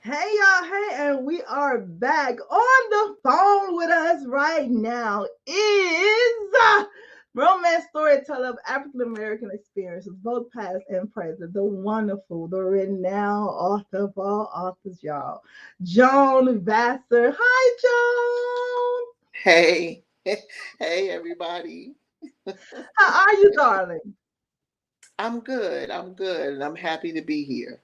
Hey y'all, hey, and we are back. On the phone with us right now is romance storyteller of African American experiences, both past and present, the wonderful, the renowned author of all authors, y'all, Joan Vassar. Hi, Joan. Hey, hey everybody. How are you, darling? I'm good. I'm good. And I'm happy to be here.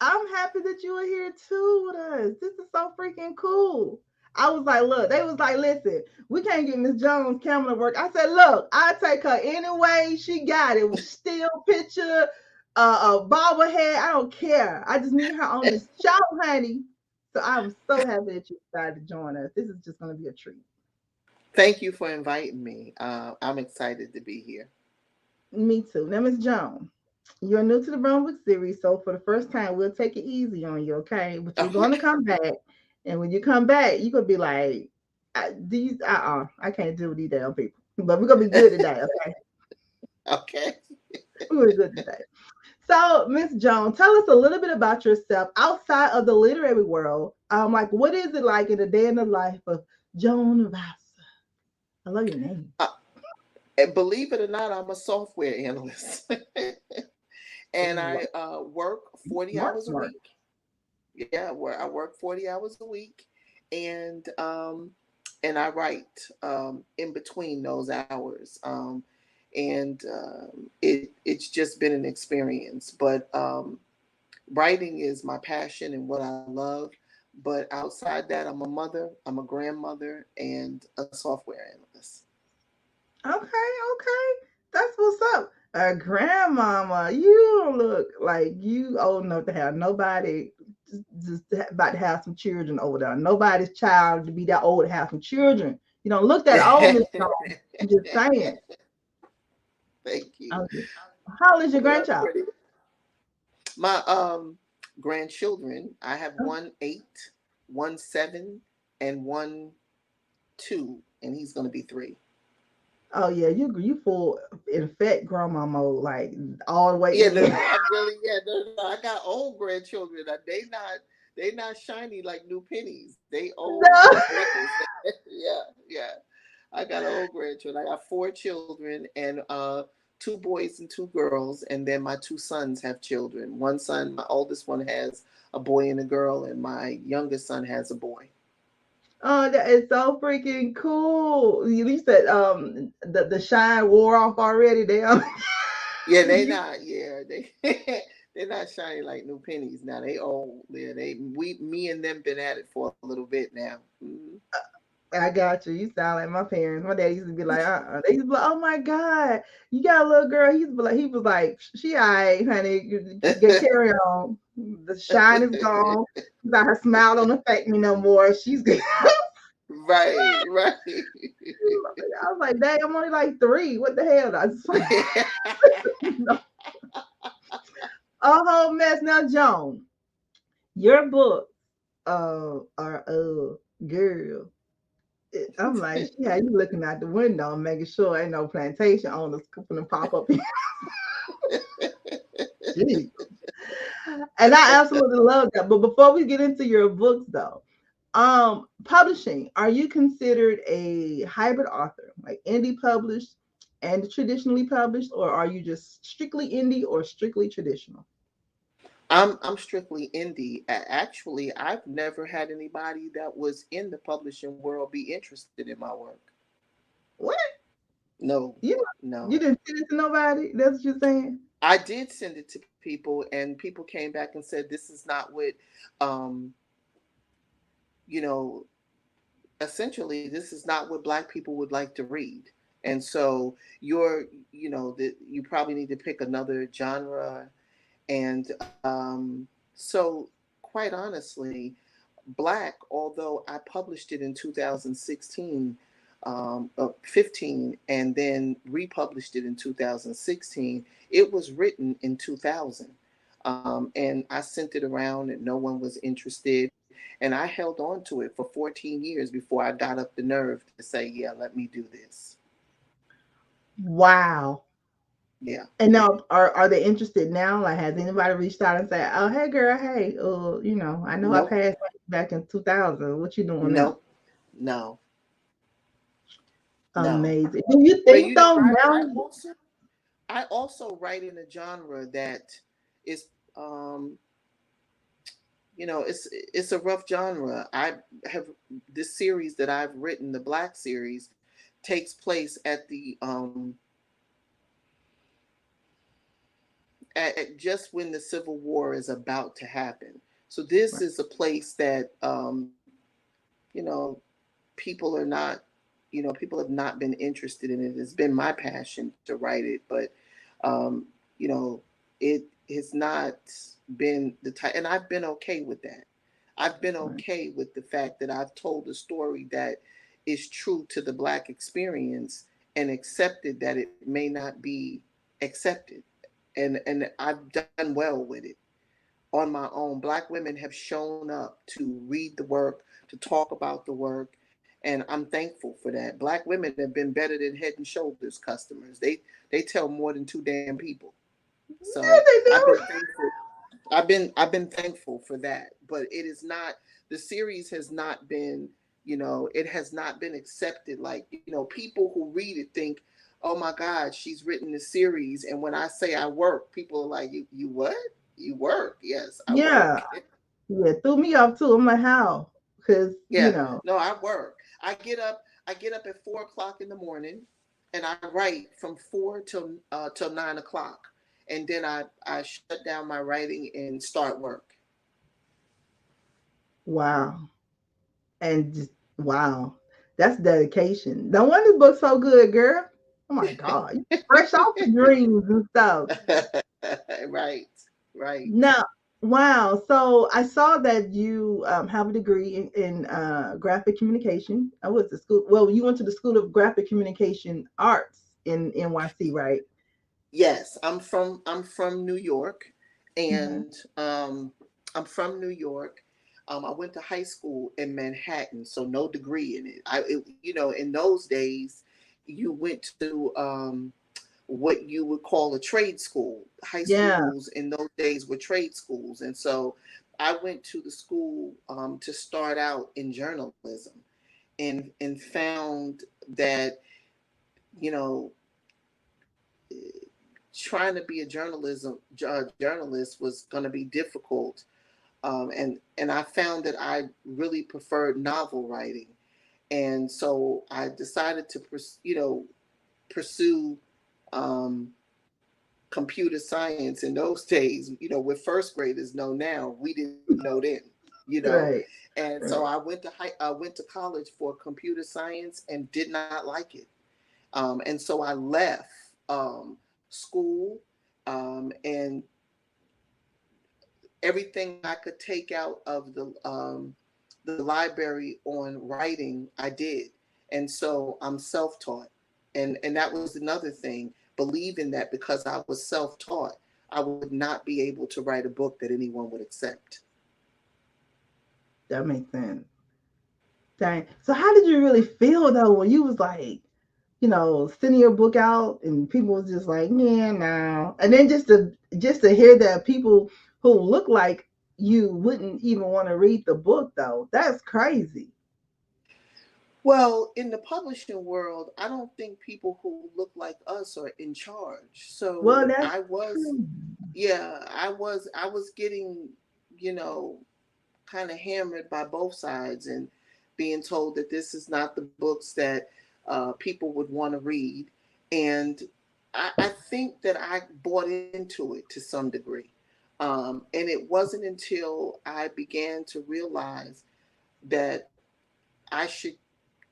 I'm happy that you are here too with us. This is so freaking cool. I was like, look, they was like, listen, we can't get Miss Jones' camera to work. I said, look, I take her anyway. She got it. Still picture, a bobblehead. I don't care. I just need her on this show, honey. So I'm so happy that you decided to join us. This is just going to be a treat. Thank you for inviting me. I'm excited to be here. Me too. Now, Miss Jones, you're new to the Brunswick series, so for the first time, we'll take it easy on you, okay? But you're going to Okay. come back, and when you come back, you're gonna be like, I can't deal with these damn people." But we're gonna be good today, okay? Okay. We're gonna be good today. So, Miss Jones, tell us a little bit about yourself outside of the literary world. Like, what is it like in the day in the life of Joan Vassar? I love your name. Uh, and believe it or not, I'm a software analyst, and What? I work 40 Smart, hours a smart. week. Yeah, where I work 40 hours a week, and I write in between those hours. It's just been an experience. But writing is my passion and what I love. But outside that, I'm a mother, I'm a grandmother, and a software analyst. Okay, okay. That's what's up. Grandmama, you don't look like you old enough to have nobody just about to have some children over there. Nobody's child to be that old to have some children. You don't look that old, Miss Jones. I'm just saying. Thank you. I'm just, how old is your Yeah, grandchild? pretty. My grandchildren, I have one 8, one 7, and one 2, and he's gonna be 3. Oh yeah, you full in fat grandma mode, like all the way Yeah, no, in. no, I'm really, yeah, no, no, I got old grandchildren. They not shiny like new pennies. They old No. like nickels. Yeah, yeah. I got old grandchildren. I got 4 children and 2 boys and 2 girls, and then my 2 sons have children. One son, my oldest one, has a boy and a girl, and my youngest son has a boy. Oh, that is so freaking cool. You said the shine wore off already. Damn. Yeah, they You, not. Yeah, they they're not shiny like new pennies now. They old. Yeah, me and them been at it for a little bit now. Mhm. I got you. You sound like my parents. My dad used to be like, They used to be like, oh my God, you got a little girl. He was like, she all right, honey. Get carry on. The shine is gone. Got her smile don't affect me no more. She's good. Right, right. I was like, dang, I'm only like 3. What the hell? I just like, no. A whole mess. Now, Joan, your book, are girl. I'm like, yeah, you looking out the window, making sure ain't no plantation owners coming to pop up. Jeez. And I absolutely love that. But before we get into your books, though, publishing, are you considered a hybrid author, like indie published and traditionally published, or are you just strictly indie or strictly traditional? I'm strictly indie. Actually, I've never had anybody that was in the publishing world be interested in my work. What? No, You you no. didn't send it to nobody? That's what you're saying? I did send it to people, and people came back and said this is not what, um, you know, essentially this is not what Black people would like to read. And so that you probably need to pick another genre. And so, quite honestly, Black, although I published it in 2016, 15, and then republished it in 2016, it was written in 2000. And I sent it around and no one was interested. And I held on to it for 14 years before I got up the nerve to say, yeah, let me do this. Wow. Yeah. And now, are they interested now? Like, has anybody reached out and said, "Oh, hey, girl, hey, I know I Nope. passed back in 2000. What you doing now?" Nope. No. No. Amazing. Do you But think though now? I also write in a genre that is um it's a rough genre. I have this series that I've written, the Black series, takes place at just when the Civil War is about to happen. So this Right, is a place that you know people are not people have not been interested in it. It's been my passion to write it, but um, you know it has not been the type, and I've been okay with that. I've been right, okay with the fact that I've told a story that is true to the Black experience and accepted that it may not be accepted, and I've done well with it on my own. Black women have shown up to read the work, to talk about the work, and I'm thankful for that. Black women have been better than Head and Shoulders customers. They tell more than two damn people. So yeah, they I've been do. thankful. I've been thankful for that. But it is not, the series has not been, it has not been accepted. Like, people who read it think, oh my God, she's written the series. And when I say I work, people are like, you what? You work? Yes, I Yeah, work. yeah, threw me off too. I'm like, how? Because Yeah, no, I work. I get up at 4 o'clock in the morning, and I write from four till 9 o'clock, and then I shut down my writing and start work. wow, and just wow, that's dedication. No wonder the book's so good, girl. Oh my God, you fresh off the dreams and stuff. Right, right. Now, wow. So I saw that you have a degree in graphic communication. I was the school. Well, you went to the School of Graphic Communication Arts in NYC, right? Yes, I'm from New York, Hmm. and I'm from New York. I went to high school in Manhattan, so no degree in it. In those days, you went to what you would call a trade school. High Yeah, schools in those days were trade schools, and so I went to the school to start out in journalism, and found that you know trying to be a journalist was going to be difficult, and I found that I really preferred novel writing, and so I decided to pursue um, computer science. In those days, what first graders know now, we didn't know then, you know. right, And so right. I went to college for computer science and did not like it. And so I left school, and everything I could take out of the library on writing, I did. And so I'm self-taught, and that was another thing. Believing that because I was self-taught, I would not be able to write a book that anyone would accept. That makes sense. Dang. So how did you really feel though when you was like, sending your book out and people was just like, yeah, no. And then just to hear that people who look like you wouldn't even want to read the book though. That's crazy. Well, in the publishing world, I don't think people who look like us are in charge. Well, So that's I was, true. yeah, I was getting, you know, kind of hammered by both sides and being told that this is not the books that people would want to read. And I think that I bought into it to some degree. And it wasn't until I began to realize that I should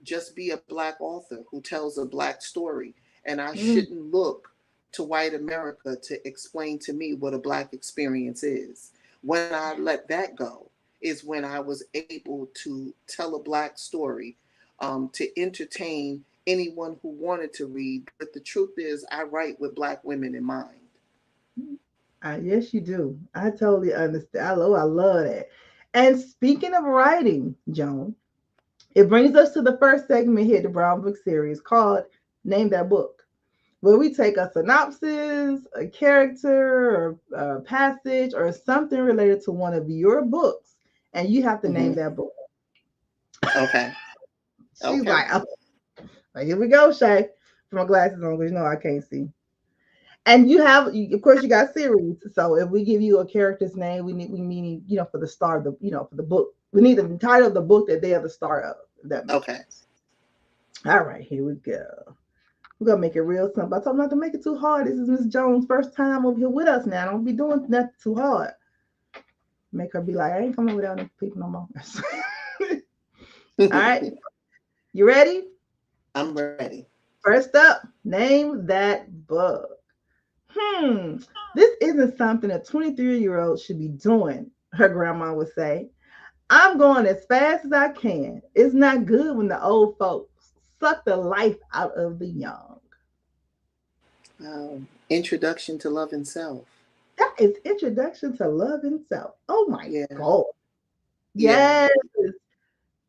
just be a black author who tells a black story, and I Mm, shouldn't look to white America to explain to me what a black experience is. When I let that go, is when I was able to tell a black story, to entertain anyone who wanted to read. But the truth is, I write with black women in mind. yes, you do. I totally understand. I love that. And speaking of writing, Joan, it brings us to the first segment here, the Brown Book series called Name That Book. where we take a synopsis, a character, or a passage, or something related to one of your books, and you have to name Hmm. that book. Okay. She's Okay. like, oh, here we go, Shay. Put my glasses on because you know I can't see. And of course, you got series. So if we give you a character's name, we meaning, for the star of the, for the book. We need the title of the book that they are the star of. If that makes Okay. sense. All right, here we go. We're gonna make it real simple. I told them not to make it too hard. This is Miss Jones' first time over here with us now. Don't be doing nothing too hard. Make her be like, I ain't coming without them people no more. All right, you ready? I'm ready. First up, name that book. Hmm, this isn't something a 23-year-old should be doing, her grandma would say. I'm going as fast as I can. It's not good when the old folks suck the life out of the young. Introduction to Love and Self. That is Introduction to Love and Self. Oh my Yeah. God. Yeah. Yes.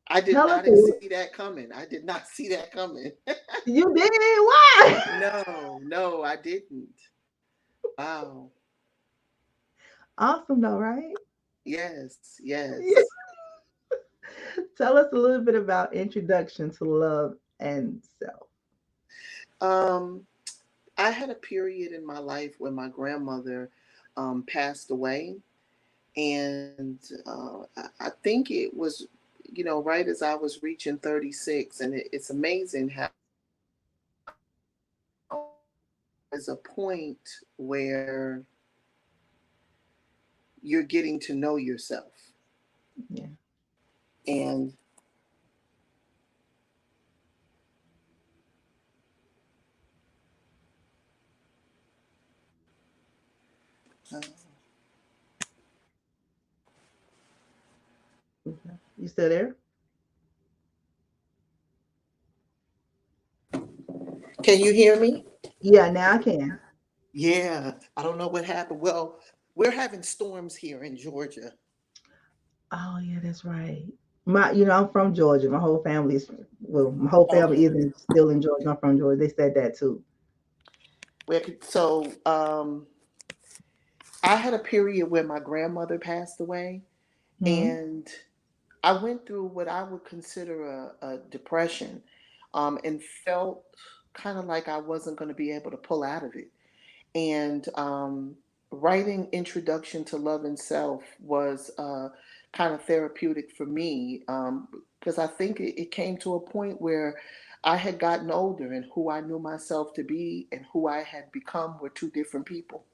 I did Tell us not a little. see that coming. I did not see that coming. You did it. Why? No, no, I didn't. Wow. Awesome though, right? Yes, yes. Tell us a little bit about Introduction to Love and Self. Um, I had a period in my life when my grandmother passed away, and I think it was, right as I was reaching 36, and it's amazing how there's a point where you're getting to know yourself, Yeah. and uh, Okay. You still there? can you hear me? Yeah, now I can. Yeah, I don't know what happened. Well, we're having storms here in Georgia. Oh yeah, that's right. I'm from Georgia. My whole family Okay. isn't still in Georgia. I'm from Georgia. They said that too. So I had a period where my grandmother passed away, Hmm. and I went through what I would consider a depression, and felt kind of like I wasn't going to be able to pull out of it. And writing Introduction to Love and Self was kind of therapeutic for me, because I think it came to a point where I had gotten older, and who I knew myself to be and who I had become were two different people.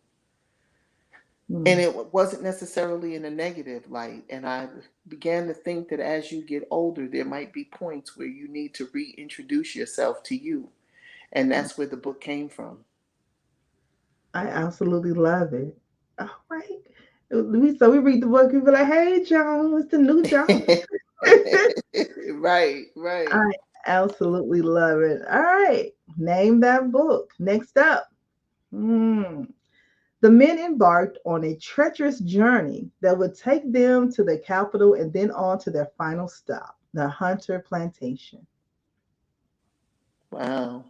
And Hmm. it wasn't necessarily in a negative light. And I began to think that as you get older, there might be points where you need to reintroduce yourself to you. And that's where the book came from. I absolutely love it. All right. So we read the book and be like, hey, Joan, it's the new Joan. Right, right. I absolutely love it. All right. Name that book. Next up. Hmm. The men embarked on a treacherous journey that would take them to the capital and then on to their final stop, the Hunter Plantation. Wow.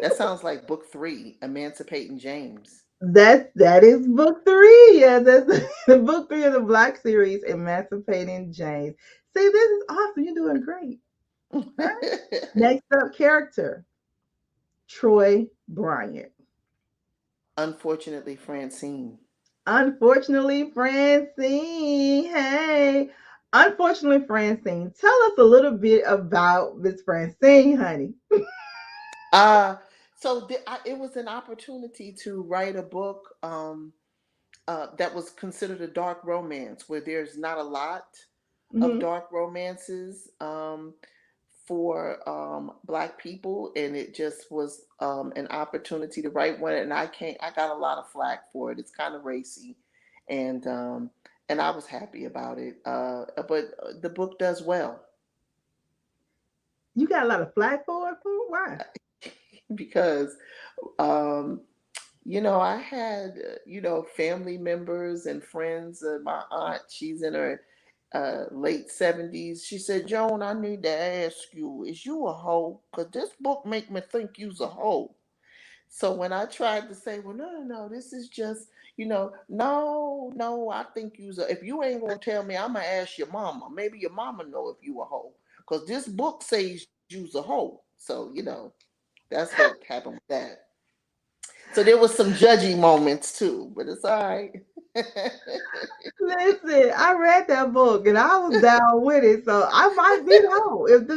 That sounds like book three, Emancipating James. That is book three. Yeah, that's the book three of the Black series, Emancipating James. See, this is awesome. You're doing great. All right. Next up, character Troy Bryant. Unfortunately, Francine. Unfortunately, Francine. Hey, unfortunately, Francine. Tell us a little bit about Miss Francine, honey. Uh, it was an opportunity to write a book that was considered a dark romance, where there's not a lot of Hmm. dark romances for Black people, and it just was an opportunity to write one. And I got a lot of flack for it. It's kind of racy, and um, and I was happy about it. But the book does well You got a lot of flack for it. For why? because um, I had, family members and friends. My aunt, she's in her late 70s. She said, Joan, I need to ask you, is you a hoe? Because this book make me think you's a hoe. So when I tried to say, well, no, no, no, this is just, no, no, I think if you ain't gonna tell me, I'm gonna ask your mama. Maybe your mama know if you a hoe, cause this book says you's a hoe. So that's what happened with that. So there was some judgy moments too, but it's all right. Listen, I read that book and I was down with it, so I might be wrong. If the,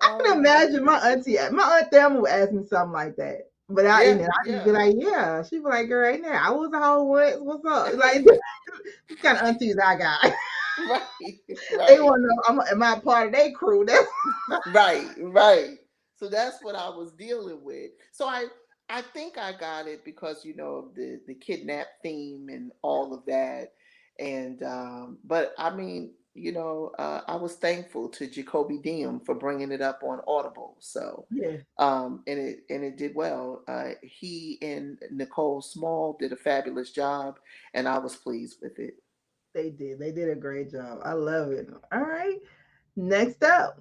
I can Oh imagine man. my aunt Thelma would ask me something like that. But Yeah, I just be yeah. like, yeah. She'd be like, girl, ain't there? I was a hoe once. What's up? Like, this kind of aunties I got. Right, They right. want to know, am I part of their crew? That's Right, right. So that's what I was dealing with. So I think I got it because of the kidnap theme and all of that. And but I mean, I was thankful to Jacoby Diem for bringing it up on Audible. So yeah, and it did well. He and Nicole Small did a fabulous job, and I was pleased with it. they did. They did a great job. I love it. All right. Next up,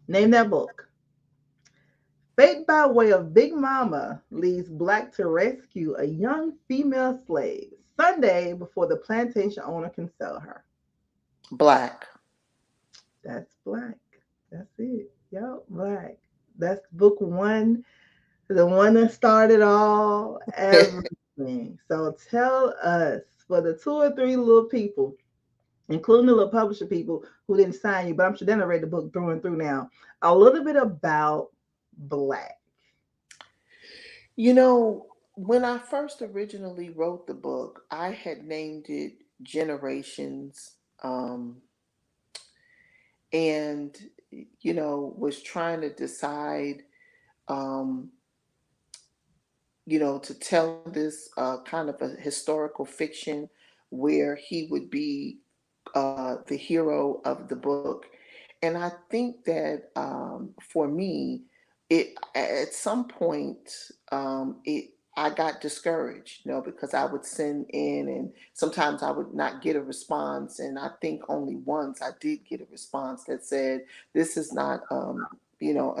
name that book. Fate by way of Big Mama leads Black to rescue a young female slave Sunday before the plantation owner can sell her. Black. That's Black. That's it. Yep, Black. That's book one, the one that started all, everything. So tell us, for the two or three little people, including the little publisher people who didn't sign you, but I'm sure they done read the book through and through now, a little bit about Black. When I first originally wrote the book, I had named it Generations, and was trying to decide, um, to tell this kind of a historical fiction where he would be the hero of the book. And I think that for me, it at some point it I got discouraged, because I would send in and sometimes I would not get a response. And I think only once I did get a response that said, "This is not a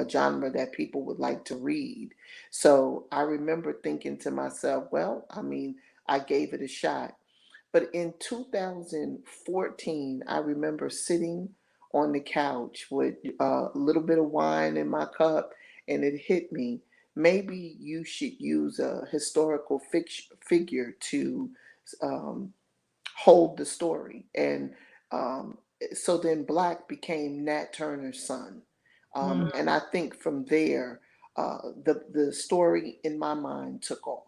genre that people would like to read." So I remember thinking to myself, well, I mean, I gave it a shot. But in 2014, I remember sitting on the couch with a little bit of wine in my cup, and it hit me. Maybe you should use a historical figure to um, hold the story. And um, so then Black became Nat Turner's son. Mm, And I think from there, the story in my mind took off.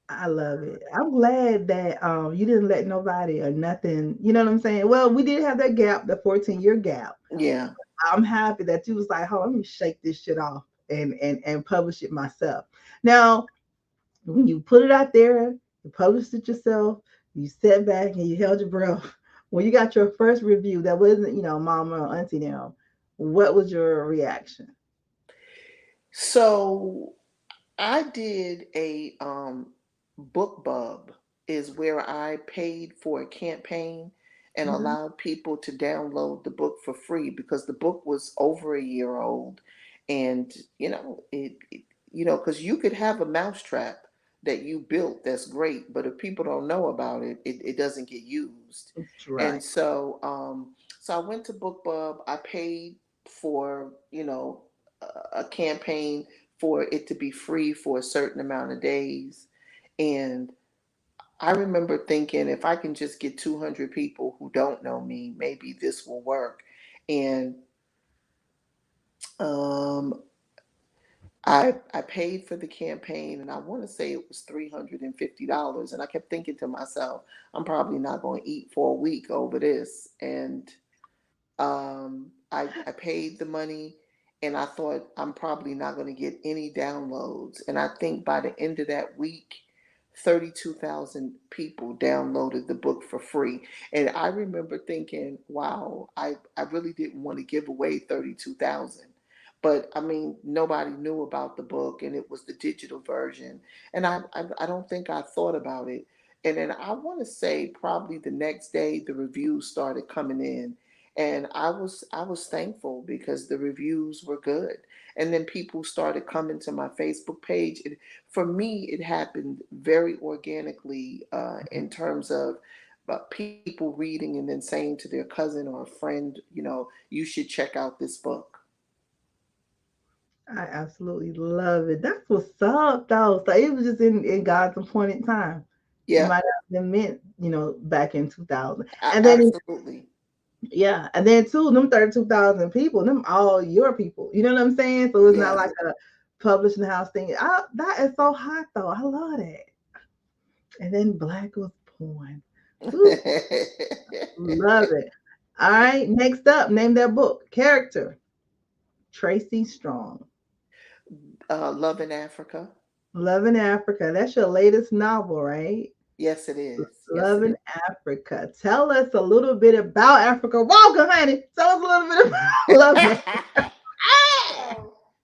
I love it. I'm glad that you didn't let nobody or nothing, you know what I'm saying? Well, we did have that gap, the 14-year gap. Yeah. I'm happy that you was like, oh, let me shake this shit off and publish it myself. Now, when you put it out there, you published it yourself, you sat back and you held your breath. When you got your first review that wasn't, mama or auntie now, what was your reaction? So I did a book bub is where I paid for a campaign and Mhm. allowed people to download the book for free because the book was over a year old. And because you could have a mousetrap that you built that's great, but if people don't know about it, it doesn't get used. That's And right. so I went to BookBub. I paid for a campaign for it to be free for a certain amount of days. And I remember thinking, if I can just get 200 people who don't know me, maybe this will work. And um, I paid for the campaign, and I want to say it was $350. And I kept thinking to myself, I'm probably not going to eat for a week over this. And I paid the money, and I thought I'm probably not going to get any downloads. And I think by the end of that week, 32,000 people downloaded the book for free. And I remember thinking, wow, I really didn't want to give away 32,000. But I mean, nobody knew about the book, and it was the digital version. And I don't think I thought about it. And then I want to say probably the next day, the reviews started coming in, And I was thankful because the reviews were good. And then people started coming to my Facebook page. For me, it happened very organically, in terms of people reading and then saying to their cousin or a friend, you should check out this book. I absolutely love it. That's what's up, though. So it was just in God's appointed time. It Yeah, might not have been meant, back in 2000. And then, absolutely. yeah, and then too, them 32,000 people, them all your people. You know what I'm saying? So it's not Yes. like a publishing house thing. That is so hot, though. I love that. And then Black was born. Ooh, love it. All right, next up, name that book. Character, Tracy Strong. Love in Africa. Love in Africa. That's your latest novel, right? Yes, it is. Yes, Love it in is. Africa. Tell us a little bit about Africa. Welcome, honey. Tell us a little bit about Love in Africa.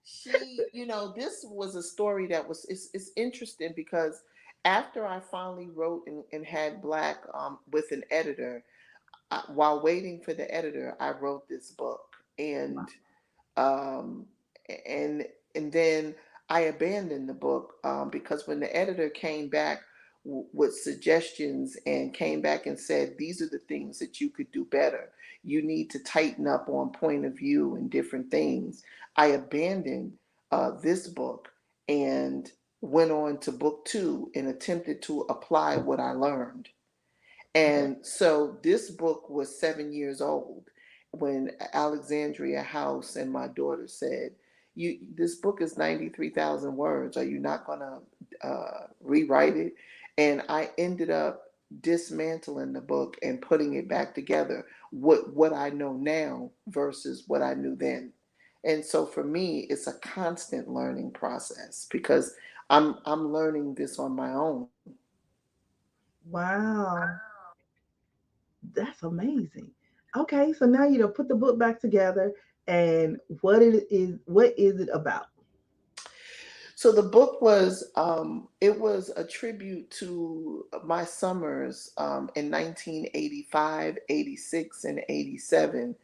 So this was a story that it's interesting because after I finally wrote and had Black, with an editor, while waiting for the editor, I wrote this book. Um, and and then I abandoned the book, because when the editor came back with suggestions and came back and said these are the things that you could do better, you need to tighten up on point of view and different things. I abandoned this book and went on to book two and attempted to apply what I learned. Yeah. And so this book was 7 years old when Alexandria House and my daughter said, this book is 93,000 words. Are you not going to rewrite it? And I ended up dismantling the book and putting it back together, what I know now versus what I knew then. And so for me, it's a constant learning process because I'm learning this on my own. Wow. That's amazing. Okay, so now you know put the book back together and what is it about? So the book was, it was a tribute to my summers, in 1985, 86, and 87,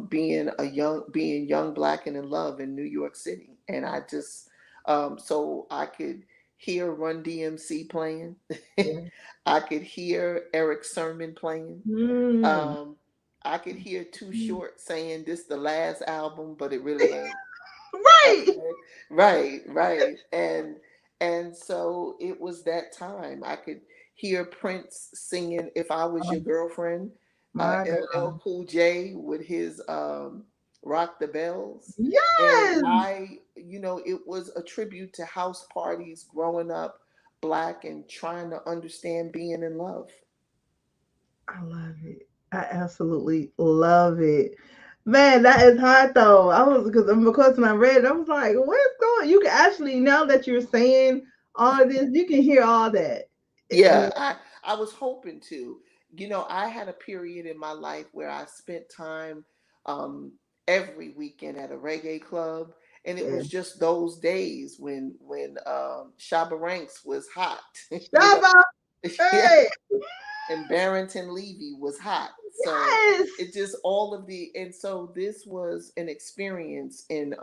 being young, black, and in love in New York City. And I just, so I could hear Run DMC playing. Yeah. I could hear Eric Sermon playing. Mm. Um, I could hear Too Short saying this the last album, but it really ain't. Right. Okay. Right, right. And so it was that time. I could hear Prince singing If I Was Your Oh, Girlfriend, my LL God. Cool J with his, Rock the Bells. And Yes. it was a tribute to house parties growing up black and trying to understand being in love. I love it. I absolutely love it. Man, that is hard though. I was because when I read it, I was like, "What's going?" You can actually now that you're saying all of this, you can hear all that. You Yeah, know, I was hoping to. I had a period in my life where I spent time, um, every weekend at a reggae club, and it yeah. was just those days when Shabba Ranks was hot, Shabba, yeah, hey, and Barrington Levy was hot. So yes. it just all of the and so this was an experience in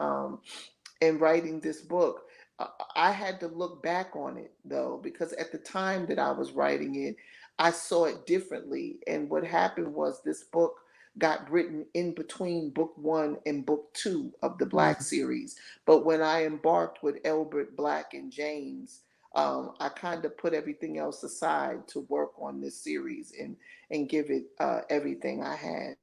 writing this book. I had to look back on it though, because at the time that I was writing it, I saw it differently. And what happened was this book got written in between book one and book two of the Black Mhm. series. But when I embarked with Elbert Black and James, I kind of put everything else aside to work on this series and give it everything I had.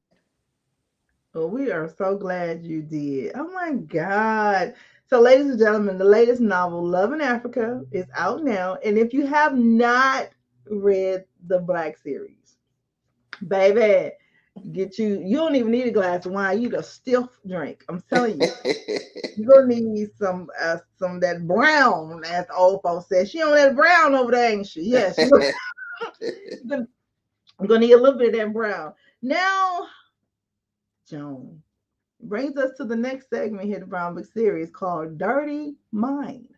Well, we are so glad you did. Oh my God. So, ladies and gentlemen, the latest novel, Love in Africa, is out now. And if you have not read the Black series, baby, you don't even need a glass of wine. You need a stiff drink. I'm telling you. You're gonna need some of that brown, as the old folks said. She on that brown over there, ain't she? Yes, gonna, I'm gonna need a little bit of that brown. Now, Joan, brings us to the next segment here, the Brown Book series called Dirty Mind.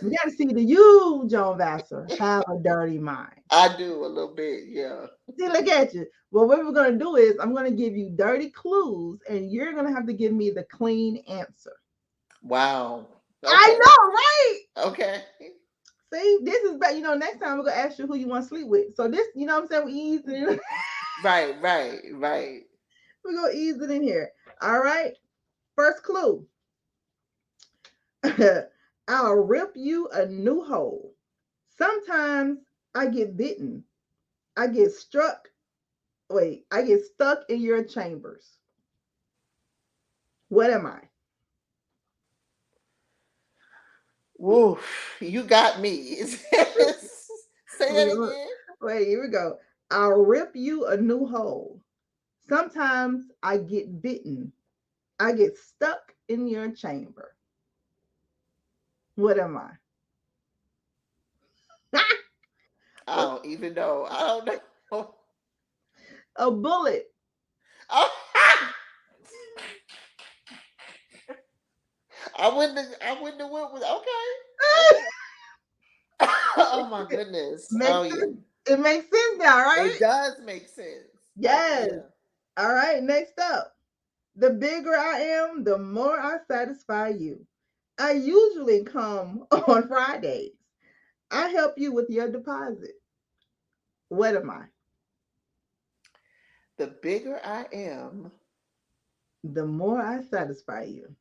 We got to see, do you, Joan Vassar, have a dirty mind? I do a little bit, yeah. See, look at you. Well, what we're going to do is I'm going to give you dirty clues, and you're going to have to give me the clean answer. Wow. I Okay. know, right? Okay. See, this is bad. Next time we're going to ask you who you want to sleep with. So this, what I'm saying, we ease it in. Right, right, right. We're going to ease it in here. All right. First clue. I'll rip you a new hole. Sometimes I get bitten. I get struck. Wait, I get stuck in your chambers. What am I? Woof. You got me. Say that again. Wait, here we go. I'll rip you a new hole. Sometimes I get bitten. I get stuck in your chamber. What am I? I don't even know. I don't know. A bullet. Oh, I wouldn't have went with okay. Okay. Oh my goodness. Makes Oh yeah. sense. It makes sense now, right? It does make sense. Yes. Yeah. All right, next up. The bigger I am, the more I satisfy you. I usually come on Fridays. I help you with your deposit. What am I? The bigger I am, The more I satisfy you.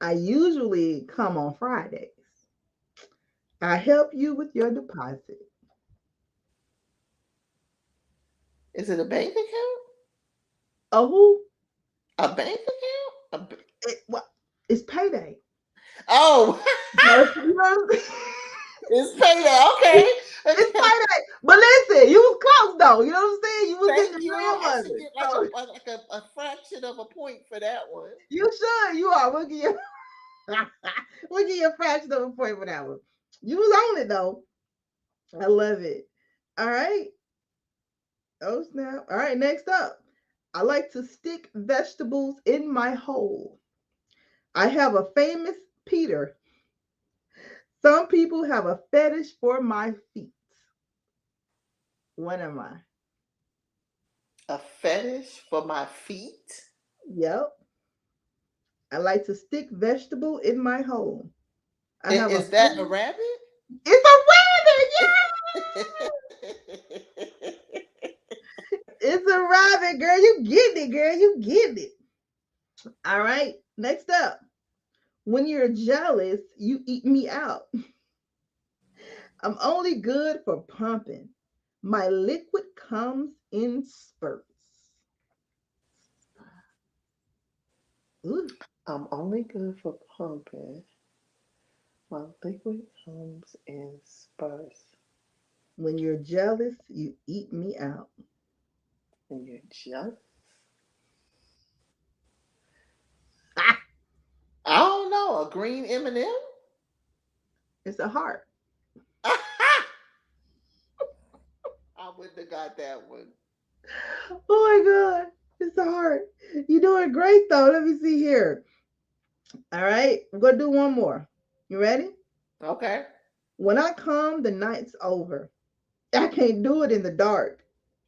I usually come on Fridays. I help you with your deposit. is it a bank account? Oh, who? A bank account? What? It's payday. Oh, You know, it's payday. Okay. it's Okay. payday. But listen, you was close though. You know what I'm saying? You was in Thank the you. realm I of should it. get So like a fraction of a point for that one. you should. You are. We'll give you, we'll give you a fraction of a point for that one. You was on it though. I love it. All right. Oh snap. All right, next up. I like to stick vegetables in my hole. I have a famous Peter. Some people have a fetish for my feet. What am I? A fetish for my feet? Yep. I like to stick vegetable in my hole. I have a Is that a famous. rabbit? It's a rabbit. Yeah. It's a rabbit, girl. You getting it, girl. You getting it. All right. Next up. When you're jealous, you eat me out. I'm only good for pumping. My liquid comes in spurts. Ooh. I'm only good for pumping. My liquid comes in spurts. When you're jealous, you eat me out. And you're jealous? Ah, I don't know. A green M&M? it's a heart. I wouldn't have got that one. Oh my God. It's a heart. You're doing great though. Let me see here. All right. I'm going to do one more. You ready? Okay. When I come, the night's over. I can't do it in the dark.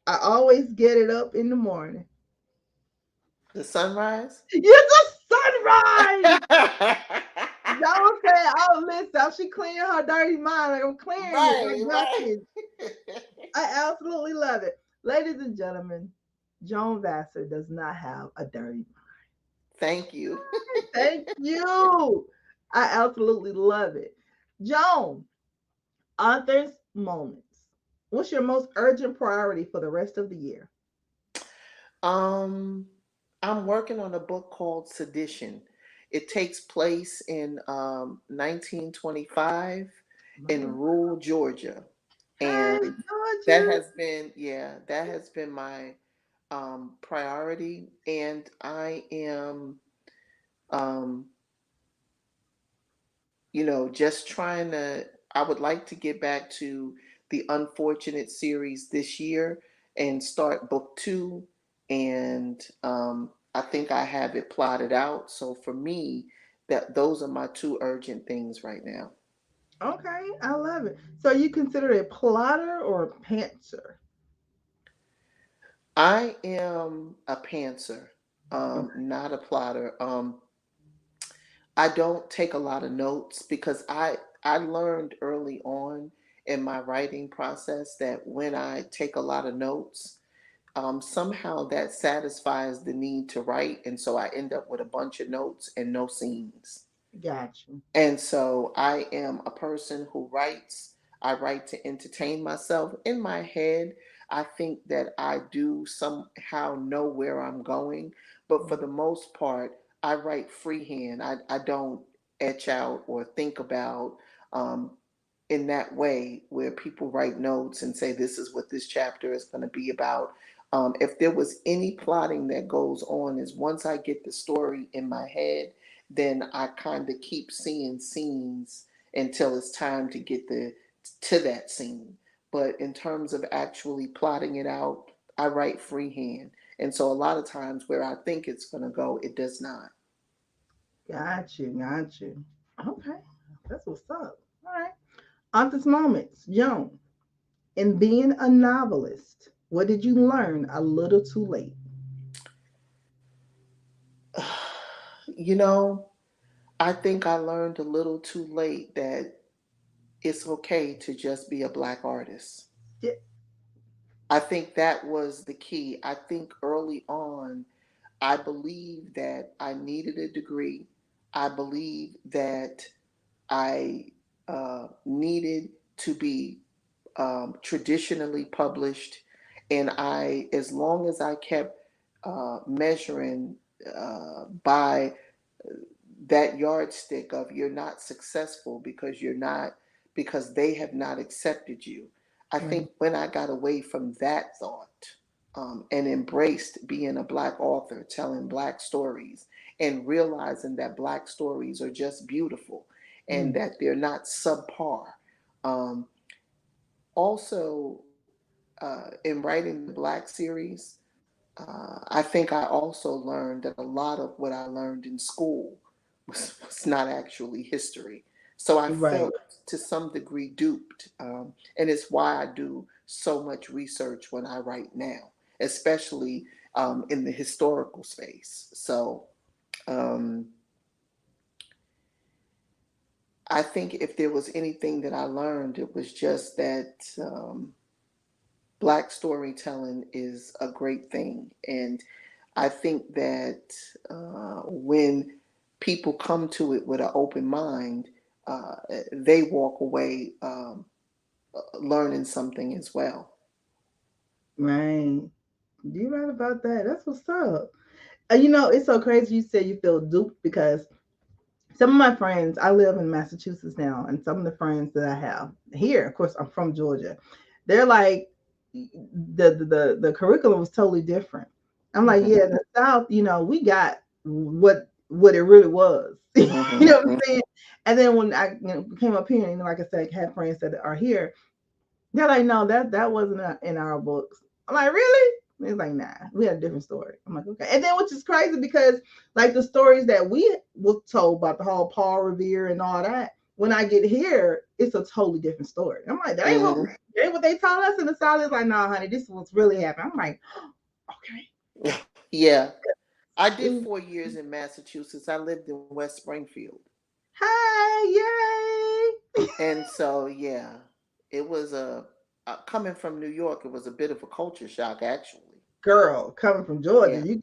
I always get it up in the morning. The sunrise? You're the sunrise. Y'all say, oh, listen, she cleaning her dirty mind. Like, I'm clearing it. I Right, got right. this. I absolutely love it. Ladies and gentlemen, Joan Vassar does not have a dirty Thank you. mind. Thank you. I absolutely love it. Joan, author's moments. What's your most urgent priority for the rest of the year? Um, I'm working on a book called Sedition. It takes place in 1925 in My rural Georgia. Hi, And that Georgia. has been, yeah, that has been my priority. And I am, um, just trying to, I would like to get back to the Unfortunate series this year and start book two. And I think I have it plotted out. So for me, that those are my two urgent things right now. Okay, I love it. So you consider a plotter or a pantser? I am a pantser, not a plotter. I don't take a lot of notes because I learned early on in my writing process that when I take a lot of notes, somehow that satisfies the need to write, and so I end up with a bunch of notes and no scenes. Got you. And so I am a person who writes. I write to entertain myself. In my head, I think that I do somehow know where I'm going. But for the most part, I write freehand. I don't etch out or think about um, in that way where people write notes and say, this is what this chapter is going to be about. If there was any plotting that goes on, is once I get the story in my head, then I kind of keep seeing scenes until it's time to get to that scene. But in terms of actually plotting it out, I write freehand. And so a lot of times where I think it's going to go, it does not. Got you. Got you. Okay, that's what's up. All right. Auntie's moments, Joan. In being a novelist, what did you learn a little too late? You know, I think I learned a little too late that it's okay to just be a black artist. Yeah. I think that was the key. I think early on, I believed that I needed a degree. I believed that I needed to be traditionally published. And as long as I kept measuring by that yardstick of you're not successful because you're not, because they have not accepted you. I Right. think when I got away from that thought and embraced being a black author, telling black stories, and realizing that black stories are just beautiful and Mm. that they're not subpar. Um, Also, in writing the Black series, I think I also learned that a lot of what I learned in school was not actually history. So I Right. felt to some degree duped. And it's why I do so much research when I write now, especially in the historical space. So um, I think if there was anything that I learned, it was just that Black storytelling is a great thing. And I think that when people come to it with an open mind, uh, they walk away learning something as well. Right. You right about that. That's what's up. It's so crazy you said you feel duped because some of my friends, I live in Massachusetts now, and some of the friends that I have here, of course, I'm from Georgia. They're like, the curriculum was totally different. I'm like, Mm-hmm. yeah, in the South, we got what it really was. You know what I'm Mm-hmm. saying? And then when I came up here, and like I said, had friends that are here, they're like, no, that wasn't in our books. I'm like, really? It's like, nah, we had a different story. I'm like, okay. And then which is crazy because like the stories that we were told about the whole Paul Revere and all that, when I get here, it's a totally different story. I'm like, that ain't what they taught us in the South. It's like, no, honey, this is what's really happening. I'm like, okay. Yeah. I did Ooh, 4 years in Massachusetts. I lived in West Springfield. hi, yay. And so, yeah, it was coming from New York, it was a bit of a culture shock, actually. Girl, coming from Georgia, Yeah.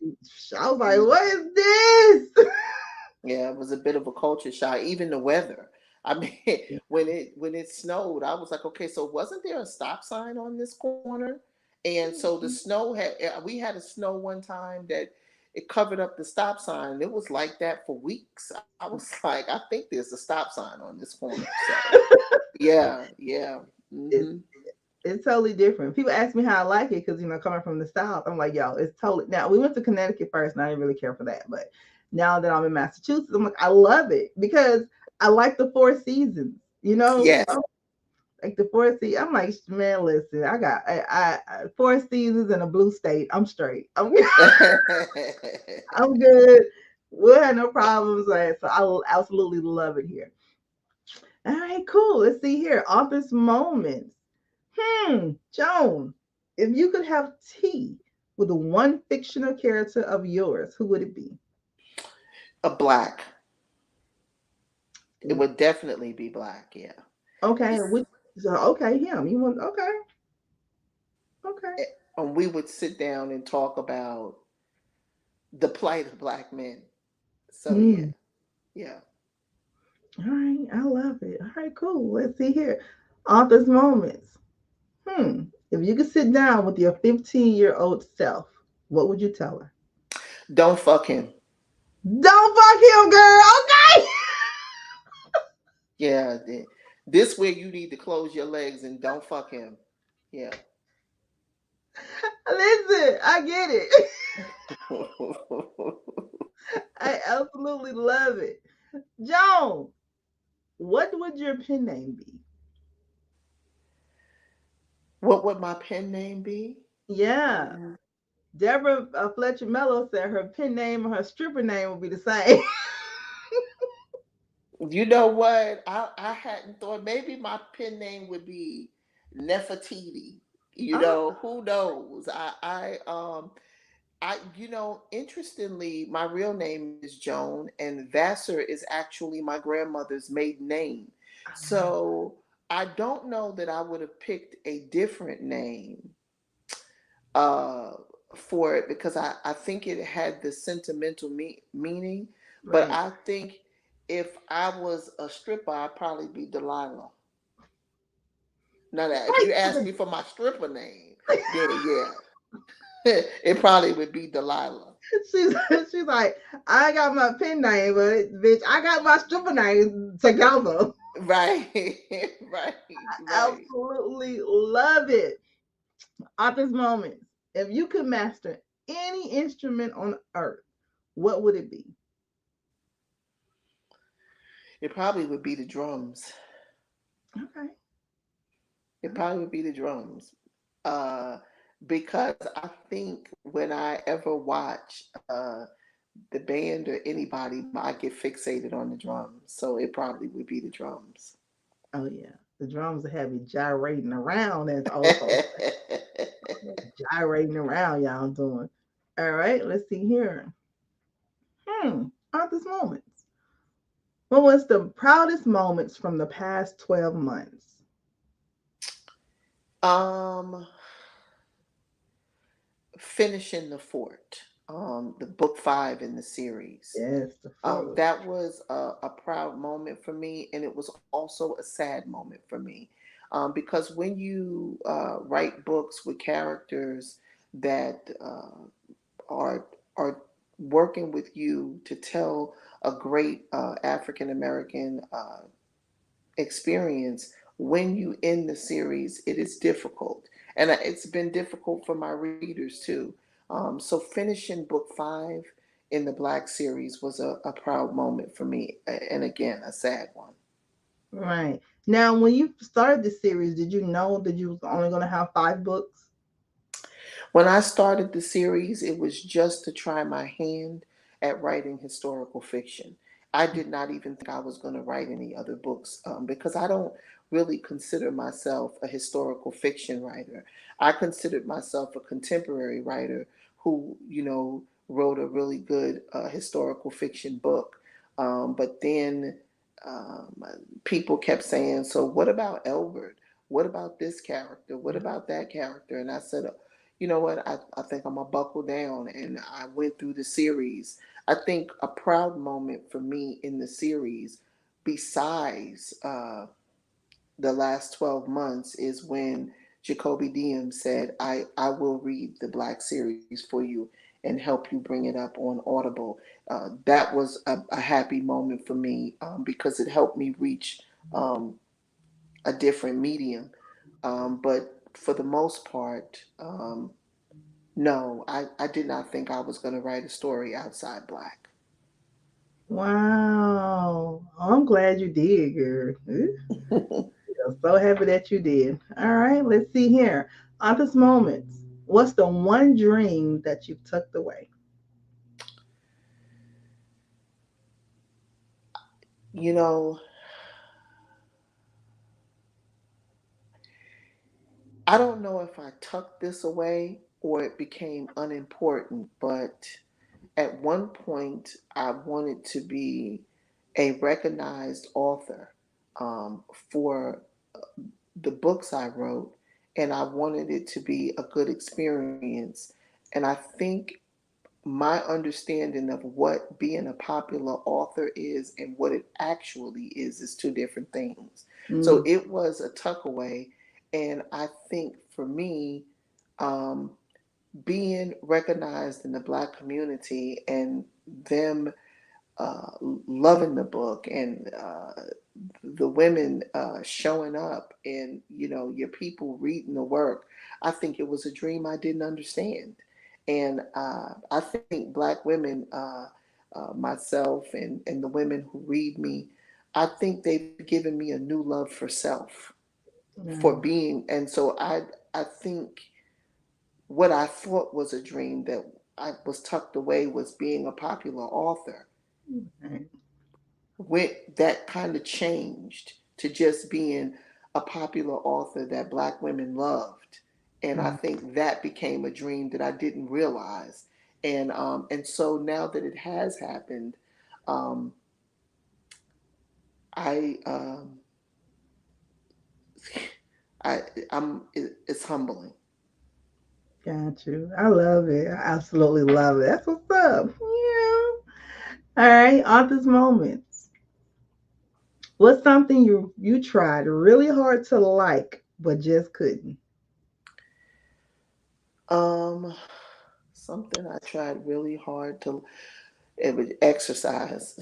I was like, Mm. what is this? Yeah, it was a bit of a culture shock. Even the weather. I mean, when it snowed, I was like, okay, so wasn't there a stop sign on this corner? And so the snow we had a snow one time that it covered up the stop sign. It was like that for weeks. I was like, I think there's a stop sign on this corner. So yeah, yeah. It, Hmm. it's totally different. People ask me how I like it because coming from the South, I'm like, yo, it's totally. Now we went to Connecticut first, and I didn't really care for that, but now that I'm in Massachusetts, I'm like, I love it because I like the four seasons. Yes. I'm like the four seasons. I'm like, man, listen, I got four seasons in a blue state. I'm straight. I'm good. We'll have no problems. Like, so I will absolutely love it here. All right, cool. Let's see here. Author's moments. Joan, if you could have tea with one fictional character of yours, who would it be? A black. It Ooh. would definitely be black. Yeah. Okay, It's, okay, him. You want okay, okay. and we would sit down and talk about the plight of black men. So yeah, Hmm. yeah. All right, I love it. All right, cool. Let's see here. Author's moments. If you could sit down with your 15-year-old self, what would you tell her? Don't fuck him. Don't fuck him, girl. Okay. Yeah. This where you need to close your legs and don't fuck him. Yeah. Listen, I get it. I absolutely love it. Joan, what would your pen name be? What would my pen name be? Yeah. Um, Deborah Fletcher Mello said her pen name or her stripper name would be the same. you know what? I hadn't thought maybe my pen name would be Nefertiti. You Oh, know, who knows? Interestingly, my real name is Joan, and Vassar is actually my grandmother's maiden name. So I don't know that I would have picked a different name uh, for it because I think it had the sentimental meaning. But right. I think if I was a stripper, I'd probably be Delilah. Now that if you ask me for my stripper name, then yeah, it probably would be Delilah. she's she's like, I got my pen name, but bitch, I got my stripper name together. Right, right, right. Absolutely love it. Author's moments. If you could master any instrument on earth, what would it be? It probably would be the drums. Okay. It probably would be the drums. Uh, because I think when I ever watch the band or anybody, I get fixated on the drums. So it probably would be the drums. Oh yeah. The drums will have you gyrating around, as old folks say. Gyrating around, y'all doing. All right, let's see here. Author's moments. What was the proudest moments from the past 12 months? um, Finishing the fort, the book 5 in the series. Yes, the fourth. That was a proud moment for me, and it was also a sad moment for me, because when you write books with characters that are working with you to tell a great African American experience, when you end the series, it is difficult, and it's been difficult for my readers too. So finishing book 5 in the Black series was a proud moment for me, and again, a sad one. Right. Now, when you started this series, did you know that you was only going to have 5 books? When I started the series, it was just to try my hand at writing historical fiction. I did not even think I was going to write any other books, because I don't really consider myself a historical fiction writer. I considered myself a contemporary writer who, wrote a really good historical fiction book. But then um, people kept saying, "So what about Elbert? What about this character? What about that character?" And I said, you know what, I think I'm gonna buckle down, and I went through the series. I think a proud moment for me in the series, besides the last 12 months, is when Jacoby Diem said, I will read the Black series for you and help you bring it up on Audible. That was a happy moment for me, because it helped me reach um, a different medium. But for the most part, no, I did not think I was going to write a story outside Black. Wow. Oh, I'm glad you did, girl. I'm so happy that you did. All right, let's see here. Author's moments. What's the one dream that you've tucked away? you know, I don't know if I tucked this away or it became unimportant, but at one point I wanted to be a recognized author for the books I wrote, and I wanted it to be a good experience. And I think my understanding of what being a popular author is and what it actually is two different things. So Mm, it was a tuck away, and I think for me, um, being recognized in the Black community and them uh, loving the book and the women showing up and your people reading the work, I think it was a dream I didn't understand. And I think Black women, myself and the women who read me, I think they've given me a new love for self, for right, being. And so I think what I thought was a dream that I was tucked away was being a popular author. right. That kind of changed to just being a popular author that Black women loved, and I Mm. think that became a dream that I didn't realize. And so now that it has happened, um, I I it's humbling. Got you. I love it. I absolutely love it. That's what's up. Yeah. All right. Author's moments. What's something you tried really hard to like but just couldn't? Um, Something I tried really hard to it was exercise.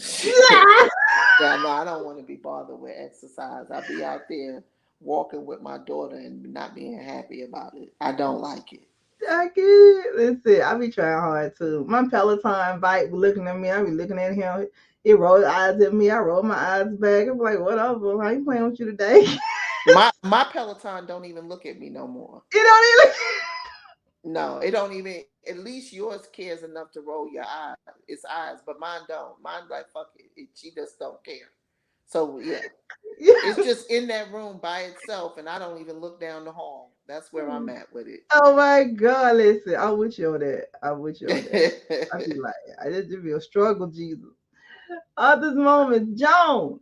Yeah, no, I don't want to be bothered with exercise. I'll be out there walking with my daughter and not being happy about it. I don't like it. I get listen, I be trying hard too. My Peloton bike be looking at me, I be looking at him. He rolled eyes at me, I roll my eyes back. I'm like, whatever, I ain't playing with you today. My Peloton don't even look at me no more. You don't even No, it don't even. At least yours cares enough to roll your eyes, its eyes, but mine don't. Mine like fuck it. She just don't care. So yeah, it's just in that room by itself, and I don't even look down the hall. That's where I'm at with Oh my God, listen, I'm with you on that. I'm with you on that. I be it. like, I just be a struggle, Jesus. Others moments, Joan.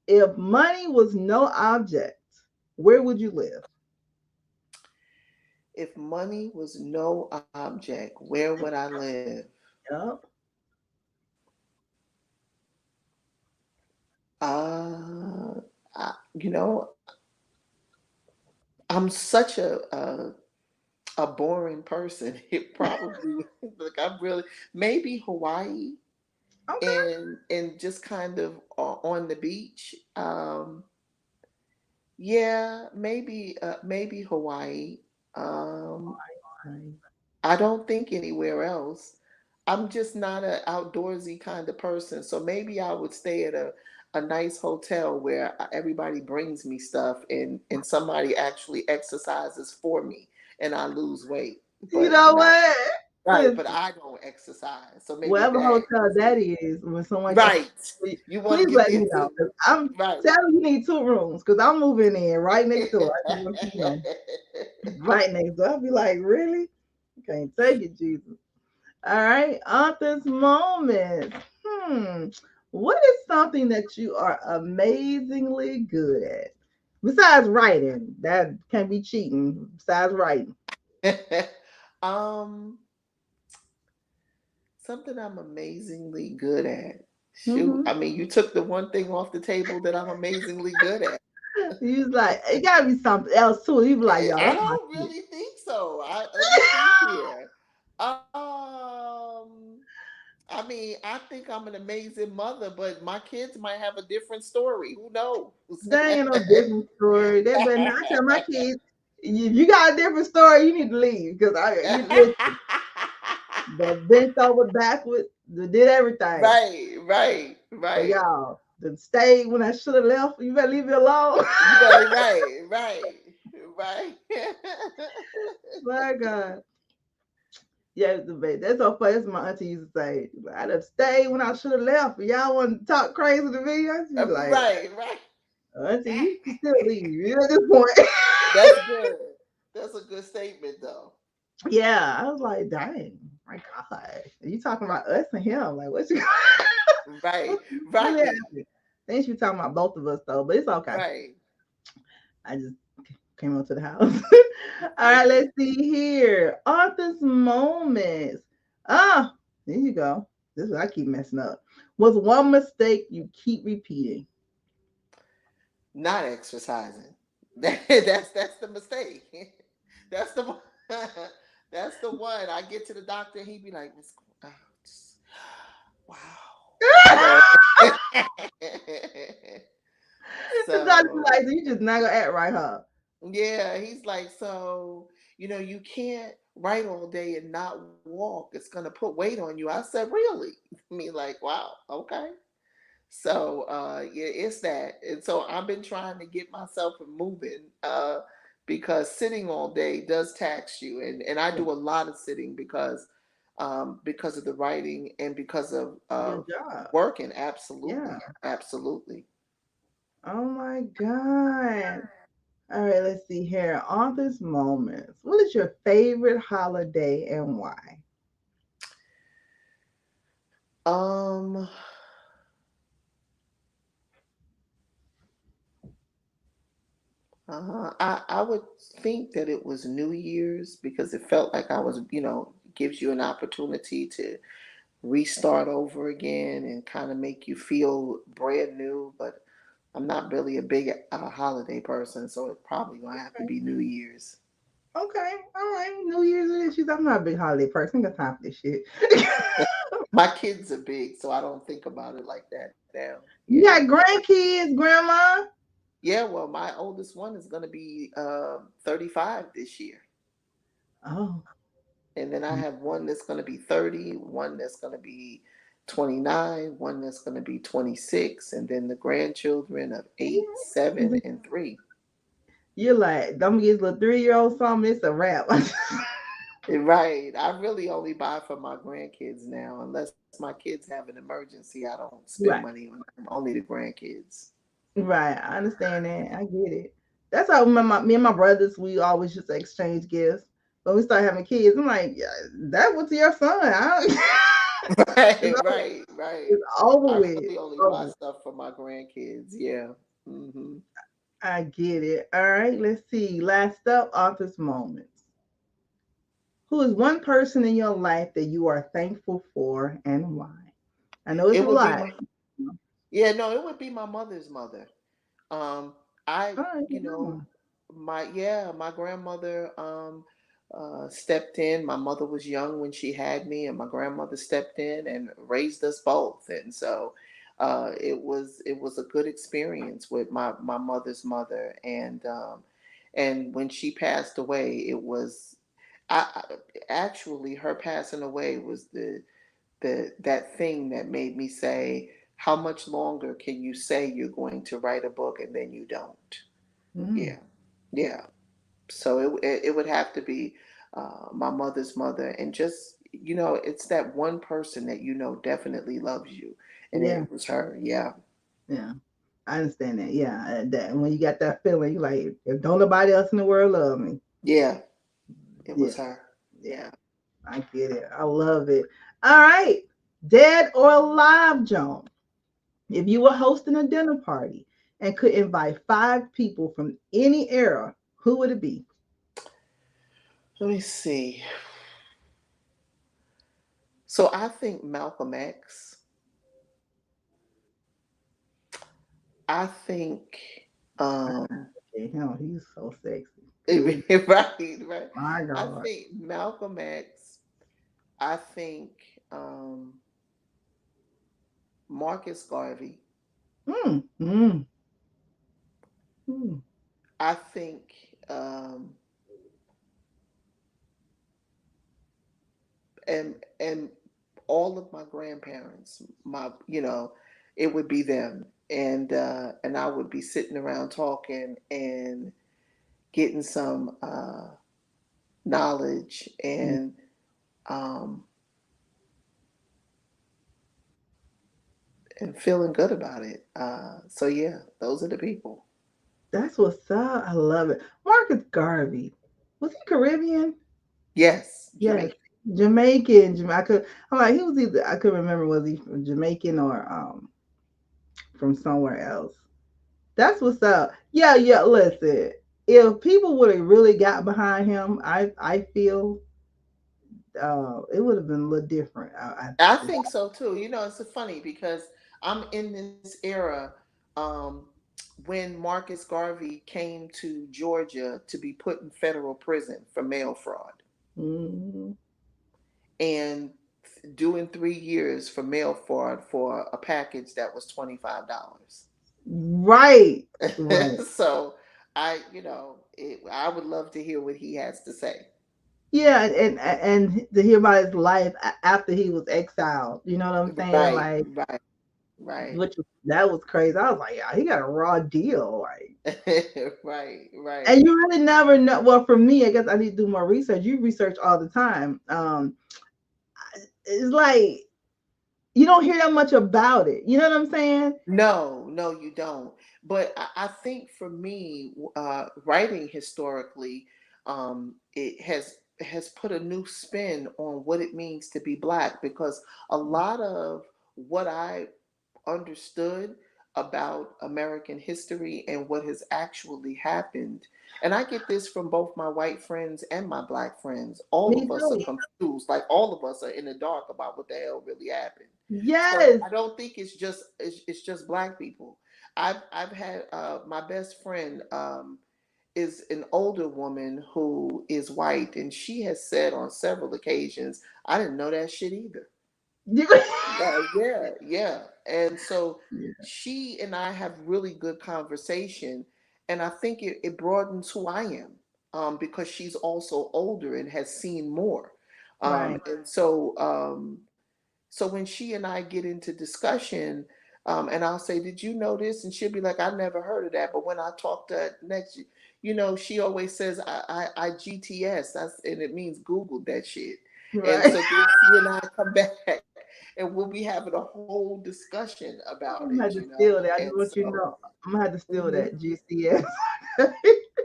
If money was no object, where would you live? If money was no object, where would I live? Yup. You know, I'm such a boring person. It probably like I'm really maybe Hawaii Okay. and just kind of on the beach. Yeah, maybe Hawaii. Um, Fine. I don't think anywhere else. I'm just not an outdoorsy kind of person. So maybe I would stay at a nice hotel where everybody brings me stuff and somebody actually exercises for me and I lose weight. You But know not what? right, but Listen, I don't exercise. So maybe whatever that hotel is that it. is, when someone gets, Right. You want to please get let me me know. into 'Cause I'm right. telling you need two rooms because I'm moving in right next door. I just want you to know. Right next door. I'll be like, really? Can't take it, Jesus. All right. Author's moment. Hmm. What is something that you are amazingly good at? Besides writing, that can be cheating. Besides writing. um Something I'm amazingly good at. Shoot, Hmm. I mean, you took the one thing off the table that I'm amazingly good at. You was like, it gotta be something else too. You be like, yo, I that's my don't shit. really think so. Let me think here. I mean, I think I'm an amazing mother, but my kids might have a different story. Who knows? That ain't no different story. They better not tell my kids. You got a different story. You need to leave because you listen. The bent over backwards, the did everything. Right, right, So right. y'all, the stayed when I should have left. You better leave me alone. You better right, right, right. My God. Yeah, that's so funny. That's what my auntie used to say. I'd have stayed when I should have left. But y'all want to talk crazy to me? I'd be like, Right, right. auntie, you can still leave. You at this point. That's good. That's a good statement, though. Yeah, I was like, dang, my God. You talking about us and him. Like, what's Right, what really right, happened? They should be talking about both of us though, but it's okay. right. I just came up to the house. All right, let's see here. Arthur's moments. Ah, there you go. This is what I keep messing up. What's one mistake you keep repeating? Not exercising. That's the mistake. That's the one. That's the one. I get to the doctor and he be like, "Miss, oh, just- wow, you know." The doctor's So like, so you just not gonna act right, huh? yeah, he's like, so you can't write all day and not walk. It's gonna put weight on you. I said, really? I mean, like, wow, okay. So yeah, it's that. And so I've been trying to get myself moving because sitting all day does tax you. And I Yeah, do a lot of sitting because of the writing and because your of job. working. Yeah. Absolutely. Absolutely. Oh my God. All right, let's see here. Arthur's moments. What is your favorite holiday and why? Um I would think that it was New Year's because it felt like I was, gives you an opportunity to restart over again and kind of make you feel brand new. But I'm not really a big holiday person, so it's probably gonna have to Okay. be New Year's. Okay. All right. New Year's issues. I'm not a big holiday person. I got time for this shit. My kids are big, so I don't think about it like that now. You Yeah, got grandkids, grandma? yeah. Well, my oldest one is gonna be 35 this year. Oh. And then I have one that's going to be 30, one that's going to be 29, one that's going to be 26, and then the grandchildren of 8, 7, and 3. You're like, I'm gonna get this little 3-year old something. It's a wrap. Right. I really only buy for my grandkids now. Unless my kids have an emergency, I don't spend Right. money on them, only the grandkids. Right. I understand that. I get it. That's how me and my brothers, we always just exchange gifts. But we start having kids. I'm like, yeah, that was your son. It's Right, over, right, right. it's over I with. really only buy Over. stuff for my grandkids. Yeah. Hmm. I get it. All right. Let's see. Last up, Arthur's moments. Who is one person in your life that you are thankful for and why? I know it's It a would be lot. my, yeah, no, it would be my mother's mother. Um, I, All right. you know, my grandmother stepped in. My mother was young when she had me, and my grandmother stepped in and raised us both. And so it was a good experience with my mother's mother. And when she passed away, it was actually her passing away was that thing that made me say, how much longer can you say you're going to write a book and then you don't? Mm, Yeah, yeah. So it would have to be my mother's mother, and just it's that one person that definitely loves you, and yeah. it was her. Yeah, Yeah. I understand that. Yeah. That when you got that feeling, you like, if don't nobody else in the world love me. yeah. It Yeah. was her. Yeah. Yeah. I get it. I love it. All right. Dead or alive, Joan. If you were hosting a dinner party and could invite 5 people from any era, who would it be? Let me see. So I think Malcolm X. I think um Okay, hell, he's so sexy. Good. right, right. My I God. think Malcolm X. I think um, Marcus Garvey. Mm, mm, mm. I think um, and all of my grandparents. It would be them, and I would be sitting around talking and getting some knowledge um, and feeling good about it. So yeah, those are the people. That's what's up. I love it. Marcus Garvey. Was he Caribbean? Yes, Yes, Jamaican. Jamaican. I'm like he was either I couldn't remember was he from Jamaican or from somewhere else. That's what's up. Yeah, yeah. Listen, if people would have really got behind him, I feel it would have been a little different. I think so too. You know, it's funny because I'm in this era um, when Marcus Garvey came to Georgia to be put in federal prison for mail fraud mm, and doing 3 years for mail fraud for a package that was $25. right, right. So I would love to hear what he has to say. Yeah, and to hear about his life after he was exiled. You know what I'm saying? Right, Like, right, right, which that was crazy. I was like, yeah, he got a raw deal. Like, right, and right. you really never know. Well, for me, I guess I need to do more research. You research all the time. It's like you don't hear that much about it. You know what I'm saying? No, no, you don't. But I think for me, writing historically, it has put a new spin on what it means to be black because a lot of what I understood about American history and what has actually happened. And I get this from both my white friends and my black friends. All Me of us are too. confused, like all of us are in the dark about what the hell really happened. So Yes. I don't think it's just black people. I've had my best friend is an older woman who is white, and she has said on several occasions, "I didn't know that shit either." Yeah, yeah. And so Yeah, she and I have really good conversation, and I think it broadens who I am because she's also older and has seen more. right. And so when she and I get into discussion, and I'll say, "Did you know this?" And she'll be like, "I never heard of that." But when I talk to her next, she always says, "I GTS," and it means Google that shit. And Right. so then she and I come back, and we'll be having a whole discussion about I'm gonna it, have to steal that. I And just want you to so, know. I'm gonna have to steal mhm. that GCS.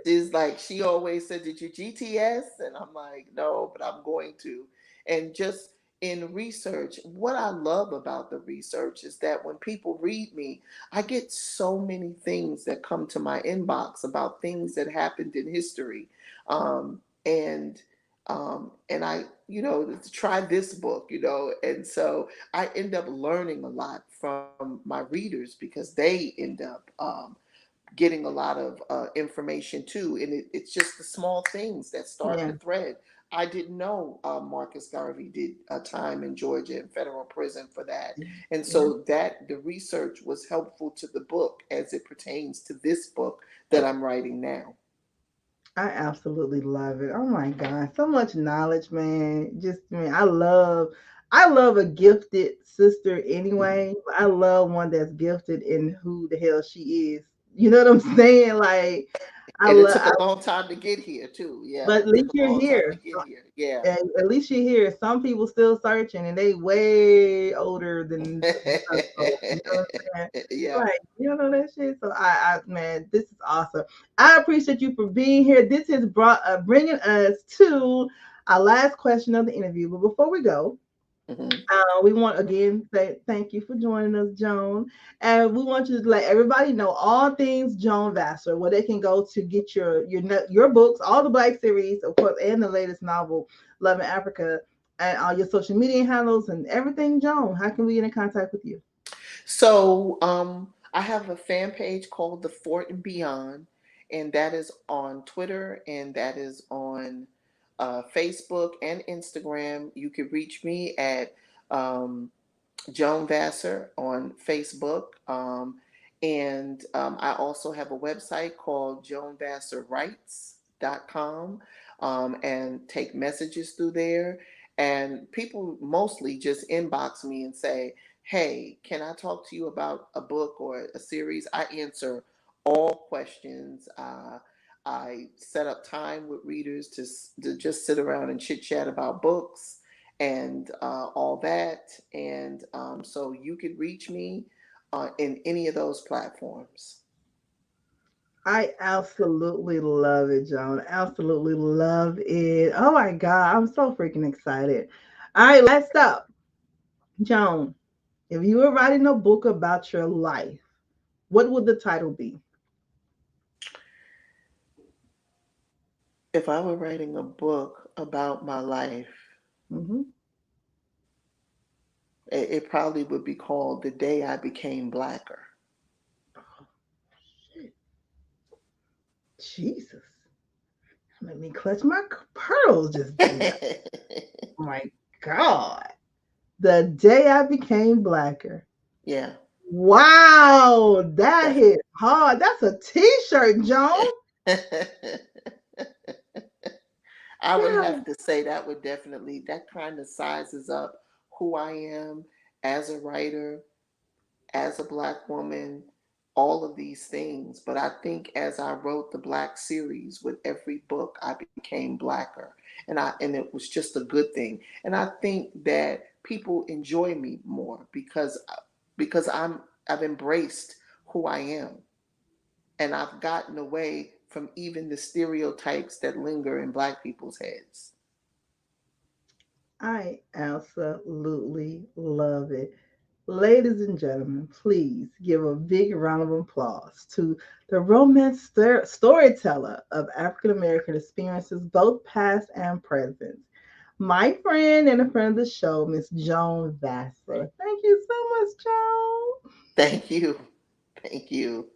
She's like, she always said, "Did you GTS?" And I'm like, "No, but I'm going to." And just in research, what I love about the research is that when people read me, I get so many things that come to my inbox about things that happened in history. And I, try this book, and so I end up learning a lot from my readers because they end up getting a lot of information too. And it's just the small things that start Yeah, the thread. I didn't know Marcus Garvey did a time in Georgia in federal prison for that. And yeah. so that the research was helpful to the book as it pertains to this book that I'm writing now. I absolutely love it. Oh my God, so much knowledge, man. Just man, I love a gifted sister anyway. I love one that's gifted in who the hell she is. You know what I'm saying? Like I And it love, took a long time to get here too. Yeah, but at it took least a you're long time to here. get here. Yeah. And at least you're here. Some people still searching, and they way older than us folks. You know what I'm saying? Yeah. Like you know that shit. So man, this is awesome. I appreciate you for being here. This is bringing us to our last question of the interview. But before we go, Hmm. we want again say thank you for joining us, Joan, and we want you to let everybody know all things Joan Vassar, where they can go to get your books, all the Black series, of course, and the latest novel, Love in Africa, and all your social media handles and everything. Joan, how can we get in contact with you? So I have a fan page called The Fort and Beyond, and that is on Twitter and that is on Facebook and Instagram. You can reach me at um, Joan Vassar on Facebook. And I also have a website called joanvassarwrites.com, and take messages through there. And people mostly just inbox me and say, "Hey, can I talk to you about a book or a series?" I answer all questions. I set up time with readers to just sit around and chit chat about books and all that. And so you could reach me in any of those platforms. I absolutely love it, Joan. Absolutely love it. Oh my God, I'm so freaking excited. All right, last up, Joan. If you were writing a book about your life, what would the title be? If I were writing a book about my life, Hmm. it probably would be called The Day I Became Blacker. Jesus, let me clutch my pearls just now. Oh my God. The day I became blacker. Yeah. Wow, that That's hit hard. That's a t-shirt, Joan. I would Yeah. have to say that would definitely, that kind of sizes up who I am as a writer, as a black woman, all of these things. But I think as I wrote the Black series, with every book, I became blacker, and it was just a good thing. And I think that people enjoy me more because I've embraced who I am, and I've gotten away from even the stereotypes that linger in black people's heads. I absolutely love it. Ladies and gentlemen, please give a big round of applause to the romance storyteller of African American experiences, both past and present. My friend and a friend of the show, Miss Joan Vassar. Thank you so much, Joan. Thank you. Thank you.